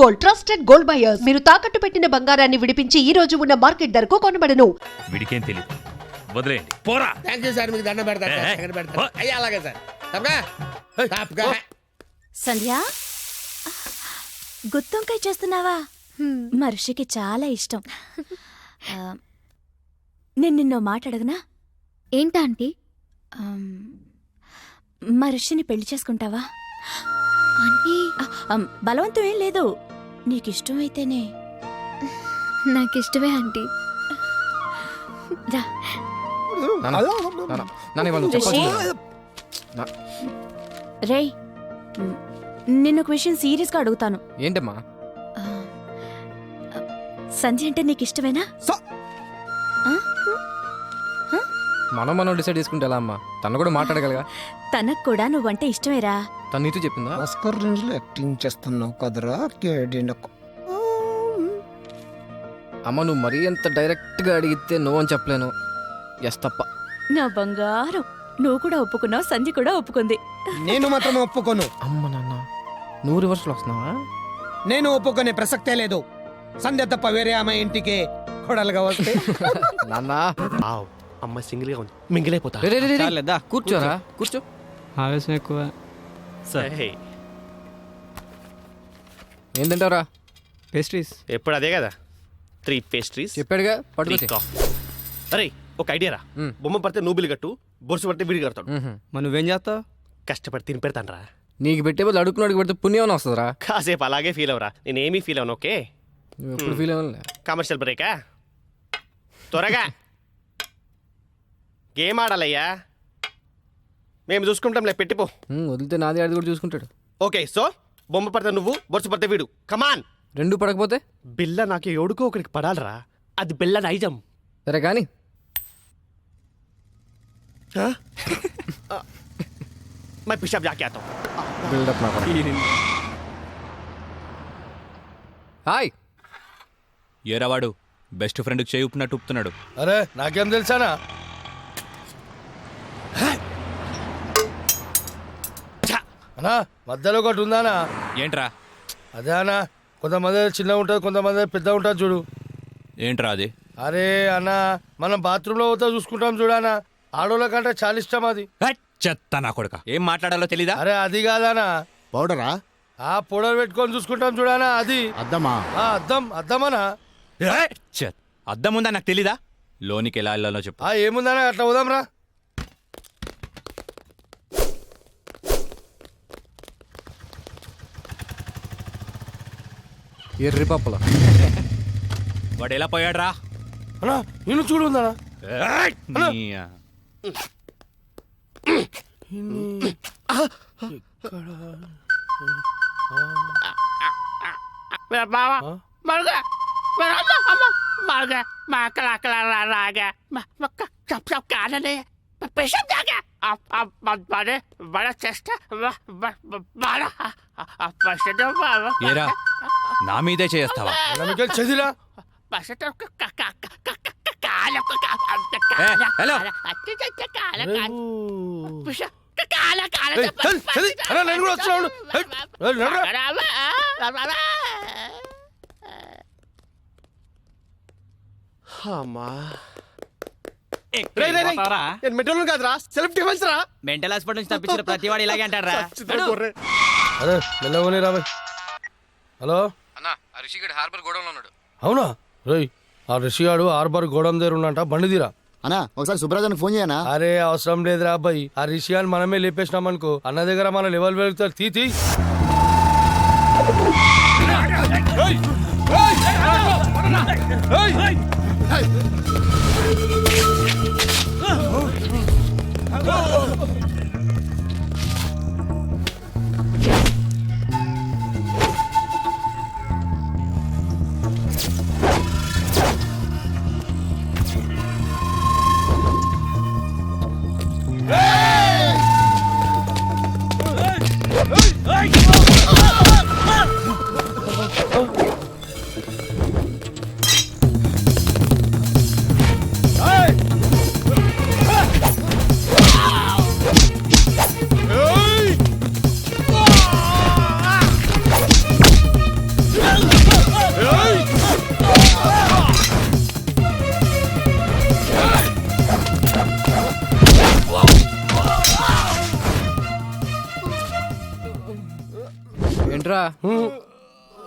Gold, trusted gold buyers. మీరు తాకట్టు పెట్టిన బంగారాన్ని విడిపించి ఈ రోజు ఉన్న మార్కెట్ ధరకు కొనబడను. వీడికేం తెలియదు, వదిలేయండి. పోరా. థ్యాంక్ యూ సార్, మీకు దండం పెడతాను సార్, దండం పెడతాను. అయ్యా అలాగే సార్. తప్పగా సంధ్య, గుత్తొంకాయ చేస్తున్నావా? మా ఋషికి చాలా ఇష్టం. నేను నిన్నో మాట అడగనా? ఏంటా ఆంటీ? మా ఋషిని పెళ్లి చేసుకుంటావా? ఆంటీ, బలవంతం ఏం లేదు, నీకిష్టమైతేనే. నాకిష్టమే ఆంటీ. రా. రేయ్, నిన్నొక విషయం సీరియస్గా అడుగుతాను. ఏంటమ్మా? సంధ్య అంటే నీకు ఇష్టమేనా? మనం డిసైడ్ చేసుకుంటే ఎలా అమ్మా? తను కూడా మాట్లాడగలగా? తనకు కూడా నువ్వంటే ఇష్టమేరా? తను నీతో చెప్పిందా? ఆస్కర్ రేంజ్ లో యాక్టింగ్ చేస్తున్నావు కదరా కేడిండకు. అమ్మ, నువ్వు మరీ ఎంత డైరెక్ట్గా అడిగితే నో అని చెప్పలేను. ఎస్ తప్ప. నా బంగారం, నువ్వు కూడా ఒప్పుకున్నావు, సంధ్య కూడా ఒప్పుకుంది. నేను మాత్రం ఒప్పుకోను. అమ్మ నాన్న, నువ్వు రివర్స్లో వస్తున్నావా? నేను ఒప్పుకునే ప్రసక్తే లేదు. సంధ్య తప్ప వేరే ఆమె ఇంటికి కొడలుగా వస్తే నాన్న అమ్మ సింగిల్ గా ఉంది, మింగిలైపోతా. కూర్చోరా, కూర్చో. ఆవేశం ఎక్కువ. ఏం తింటావురా? పేస్ట్రీస్. ఎప్పుడు అదే కదా, 3 పేస్ట్రీస్. చెప్పాడుగా, 3 పడుకో. కాఫీ. అరే ఒక ఐడియా రా, బొమ్మ పడితే నువ్వు బిల్లు కట్టు, బొరుసు పడితే వీడి కడతాడు. మరి నువ్వేం చేస్తావు? కష్టపడి తిని పెడతాను రా. నీకు పెట్టే బదులు అడుక్కున్నాడికి పెడితే పుణ్యం వస్తుందిరా. కాసేపు అలాగే ఫీల్ అవరా, నేనేమీ ఫీల్ అవను. ఓకే, నువ్వు ఎప్పుడు ఫీల్ అవ్వలే. కమర్షియల్ బ్రేకా? త్వరగా గేమ్ ఆడాలయ్యా, మేము చూసుకుంటాంలే, పెట్టిపో. వదిలితే నాది ఆడి కూడా చూసుకుంటాడు. ఓకే, సో బొమ్మ పడితే నువ్వు, బొరుసు పడితే వీడు. కమాన్. రెండు పడకపోతే? బిల్ల నాకు ఎవడుకో ఒకడికి పడాలరా, అది బిల్ల నైజం. సరే కానీ मैं पिशाब जाके आता हूँ. బిల్డప్ నా హాయ్. ఏరావాడు బెస్ట్ ఫ్రెండ్కి చేయి ఉప్పినట్టు ఉప్పుతున్నాడు. అరే నాకేం తెలుసానా? అన్నా మధ్యలో ఒకటి ఉందానా? ఏంట్రా? అదే అన్నా, కొంతమంది చిన్నగా ఉంటుంది, కొంతమంది పెద్ద ఉంటుంది చూడు. ఏంట్రా అది? అరే అన్నా, మనం బాత్రూంలో పోతా చూసుకుంటాం చూడానా, ఆడోళ్ళ కంటే చాలా ఇష్టం అది. చెత్త నా కొడుక, ఏం మాట్లాడాలో తెలీదా? అరే అది కాదానా, పౌడరా? ఆ పౌడర్ పెట్టుకొని చూసుకుంటాం చూడానా, అది అద్దమా? అద్దమనా? అద్దం ఉందా నాకు తెలీదా? లోనికి ఎలా వెళ్ళాలో చెప్పు. ఏముందనా, అట్లా పోదాం రా. ఎర్రి పప్పుల వాడు ఎలా పోయాడు రా? అన్నా నేను చూడు ఉందనా. ఏరా, నా మీదే చేస్తావా? చదిరా హలో, నేను కూడా వచ్చాను. అమ్మా మెట్రోలు కాదురా, సెల్ఫ్ డిఫెన్స్ రా. మెంటల్ హాస్పిటల్ నుంచి తప్పించిన ప్రతి వాడు ఇలాగే అంటారా? అరే మెల్లవని రాబాయ్. హలో అన్న, రిషిగడ్ హార్బర్ గోడంలో ఉన్నాడు. అవునా? రేయ్, ఆ రిషిగాడు హార్బర్ గోడం దగ్గర ఉన్నంట, బండి తీరా. అన్నా ఒకసారి సుబ్రాజానికి ఫోన్ చేయనా? అరే అవసరం లేదురా అబ్బాయి, ఆ రిషిగాని మనమే లేపేసినాం అనుకో, అన్న దగ్గర మన లెవెల్ వెళ్తారు. తీ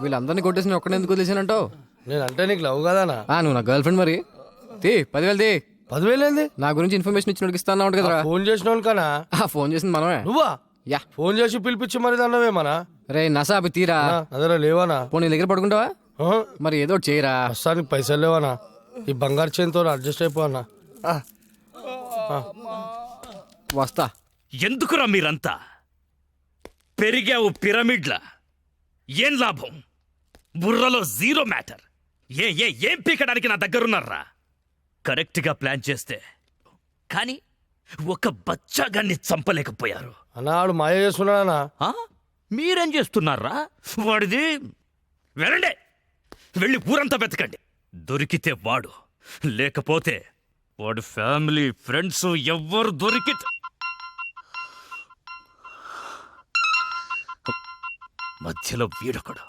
వీళ్ళందరినీ కొట్టేసి నేను ఒక్కడే ఎందుకు వదిలేసానంటావు? నేనంటే నీకు లవ్ కదానా? నువ్వు నా గర్ల్ ఫ్రెండ్ మరి. 10,000 తీ. 10,000 ఏంది? నా గురించి ఇన్ఫర్మేషన్ ఇచ్చినోడికి ఇస్తాను కదరా. ఫోన్ చేసిన కనా? ఫోన్ చేసింది మనమే. నువ్వా? యా. ఫోన్ చేసి పిలిపించి మరి దాన్నవేమనా? రే నసా అవి తీరా. అదరా లేవానా? ఫోన్ నీ దగ్గర పడుకుంటావా? ఆ? మరి ఏదో ఒకటి చేయరా. ప్రస్తుతానికి పైసలు లేవానా? ఈ బంగారు చేతితో అడ్జస్ట్ అయిపోవన్నా. వస్తా. ఎందుకురా మీరంతా పెరిగావు పిరమిడ్ల? ఏం లాభం? బుర్రలో జీరో మ్యాటర్. ఏం పీకడానికి నా దగ్గరున్నారా? కరెక్ట్గా ప్లాన్ చేస్తే కానీ ఒక బచ్చాగాన్ని చంపలేకపోయారు. అన్నాడు మాయ చేస్తున్నాడనా? ఆ? మీరేం చేస్తున్నారా? వాడిది వెళ్ళండి, వెళ్ళి ఊరంతా వెతకండి. దొరికితే వాడు, లేకపోతే వాడు ఫ్యామిలీ ఫ్రెండ్స్ ఎవ్వరు దొరికితే మధ్యలో వీడొకడు.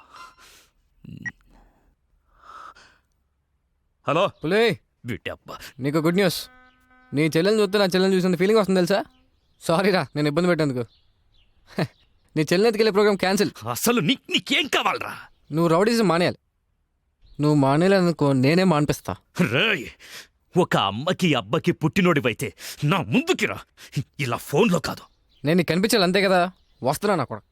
హలో పులే, వీటబ్బా, నీకు గుడ్ న్యూస్. నీ చెల్లెని చూస్తే నా చెల్లెని చూసిన ఫీలింగ్ వస్తుంది తెలుసా. సారీ రా నేను ఇబ్బంది పెట్టేందుకు. నీ చెల్లెని ఎత్తుకెళ్ళే ప్రోగ్రామ్ క్యాన్సిల్. అసలు నీకేం కావాలరా? నువ్వు రౌడీజం మానేయాలి. నువ్వు మానేయాలనుకో నేనే మానిపిస్తా. రేయ్, ఒక అమ్మకి అబ్బకి పుట్టినోడివైతే నా ముందుకి రా, ఇలా ఫోన్లో కాదు. నేను నీకు కనిపించాలి అంతే కదా. వస్తున్నా నా కూడా.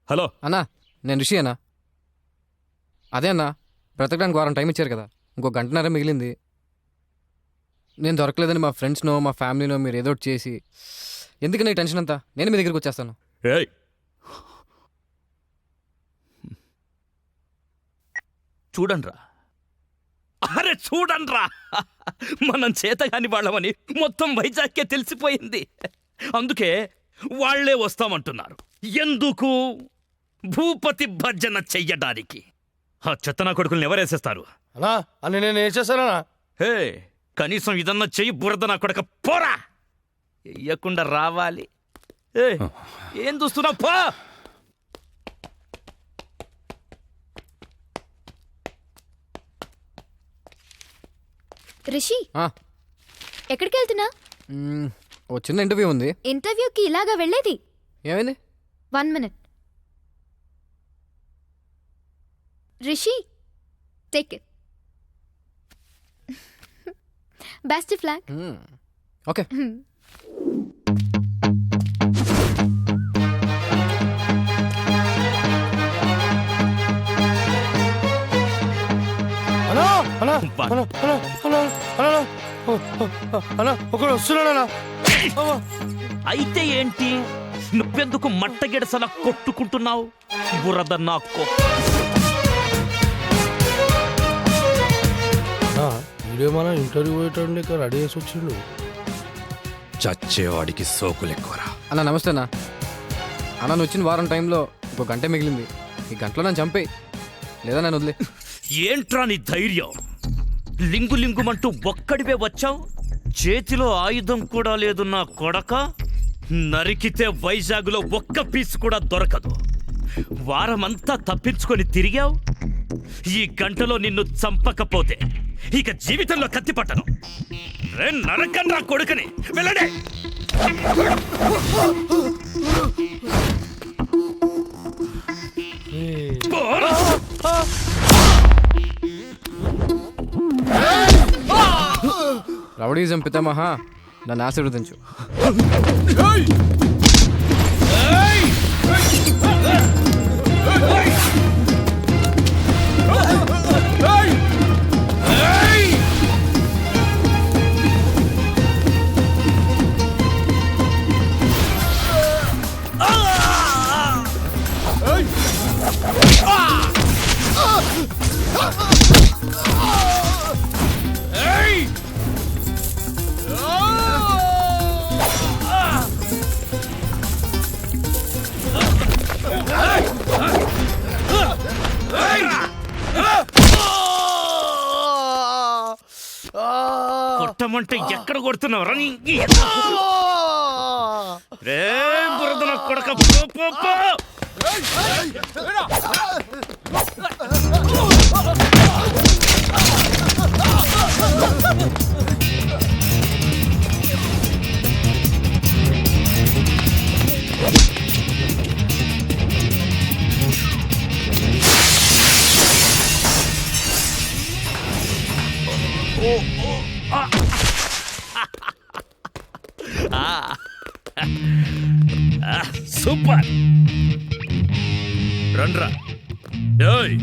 హలో అన్నా, నేను రిషి అన్నా. అదే అన్నా, బ్రతకడానికి వారం టైం ఇచ్చారు కదా, ఇంకో గంటన్నర మిగిలింది. నేను దొరకలేదని మా ఫ్రెండ్స్నో మా ఫ్యామిలీనో మీరు ఏదో ఒకటి చేసి, ఎందుకు నీ టెన్షన్ అంతా? నేను మీ దగ్గరికి వచ్చేస్తాను. ఏయ్, చూడండ్రా, అరే చూడండ్రా, మనం చేతగాని వాళ్ళమని మొత్తం వైజాగ్కే తెలిసిపోయింది. అందుకే వాళ్లే వస్తామంటున్నారు. ఎందుకు? భూపతి భర్జన చెయ్యడానికి. ఆ చెత్తనా కొడుకుల్ని ఎవరేసేస్తారు? అన్నా అని నేను ఏం చేశానా? హే, కనీసం ఇదన్నా చెయ్యి, బురద నా కొడక పోరా. ఎయ్యకుండా రావాలి. ఏం చూస్తున్నావు? పో. రిషి, ఆ, ఎక్కడికి వెళ్తున్నా? ఓ చిన్న ఇంటర్వ్యూ ఉంది. ఇంటర్వ్యూకి ఇలాగా వెళ్ళేది? ఏమైంది? 1 minute. Rishi, take it. Best flag. Okay. అన్నా అన్నా అన్నా అన్నా అన్నా అన్నా అన్నా ఒకడు వస్తున్నాడన్నా. అయితే ఏంటి? నువ్వెందుకు మట్టగిడసలా కొట్టుకుంటున్నావు? బురద నాకు. వీడేమన్నా ఇంటర్వ్యూ పోయేటండి ఇక్కడ రెడీ చేసి వచ్చిండు. చచ్చేవాడికి సోకులెక్కువరా. అన్న నమస్తే అన్న. అన్న నువ్వు వచ్చిన వారం టైంలో ఇంకో గంటే మిగిలింది. ఈ గంటలో నన్ను చంపేయి, లేదా నన్ను వదిలే. ఏంట్రా నీ ధైర్యం? లింగు లింగుమంటూ ఒక్కడివే వచ్చావు. చేతిలో ఆయుధం కూడా లేదు నా కొడక. నరికితే వైజాగ్లో ఒక్క పీస్ కూడా దొరకదు. వారమంతా తప్పించుకొని తిరిగావు. ఈ గంటలో నిన్ను చంపకపోతే ఇక జీవితంలో కత్తి పట్టను. నరకం నా కొడుకుని. వెళ్ళడే. రౌడీజం పితామహ, నన్ను ఆశీర్వదించు. కొట్టమంటే ఎక్కడ కొడుతున్నావు? రే బురద నా కొడక. సూపర్ రండ్రా ఏయ్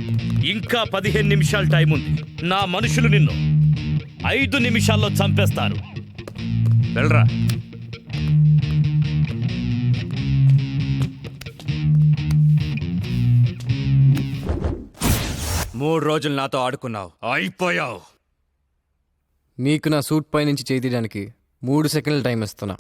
ఇంకా 15 నిమిషాలు టైం ఉంది నా మనుషులు నిన్ను 5 నిమిషాల్లో చంపేస్తారు వెళ్ళరా మూడు రోజులు నాతో ఆడుకున్నావు అయిపోయావు మీకు నా సూట్ పై నుంచి చేయి తీయడానికి 3 సెకండ్ల టైం ఇస్తున్నా.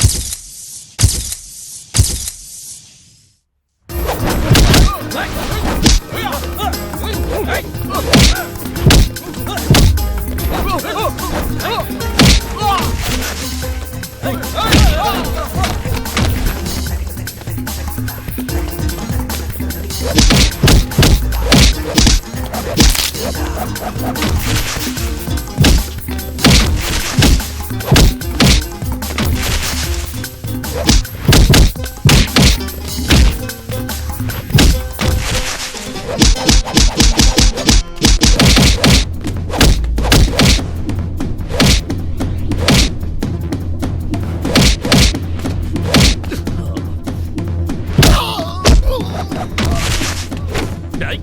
ఏయ్,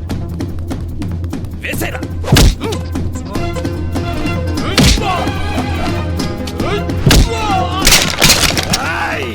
వేసేరా ఏయ్!